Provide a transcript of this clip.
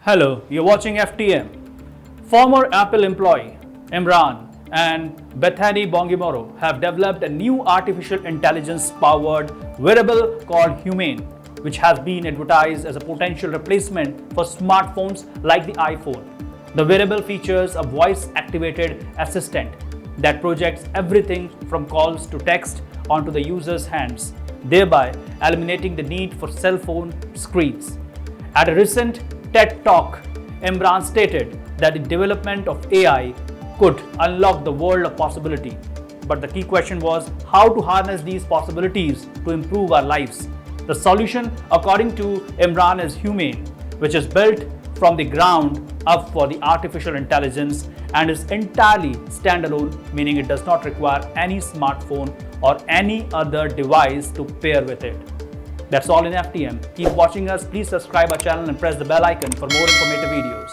Hello, you're watching FTM. Former Apple employee Imran and Bethany Bongiorno have developed a new artificial intelligence powered wearable called Humane, which has been advertised as a potential replacement for smartphones like the iPhone. The wearable features a voice activated assistant that projects everything from calls to text onto the user's hands, thereby eliminating the need for cell phone screens. At a recent TED Talk, Imran stated that the development of AI could unlock the world of possibility. But the key question was how to harness these possibilities to improve our lives. The solution, according to Imran, is Humane, which is built from the ground up for the artificial intelligence and is entirely standalone, meaning it does not require any smartphone or any other device to pair with it. That's all in FTM. Keep watching us. Please subscribe our channel and press the bell icon for more informative videos.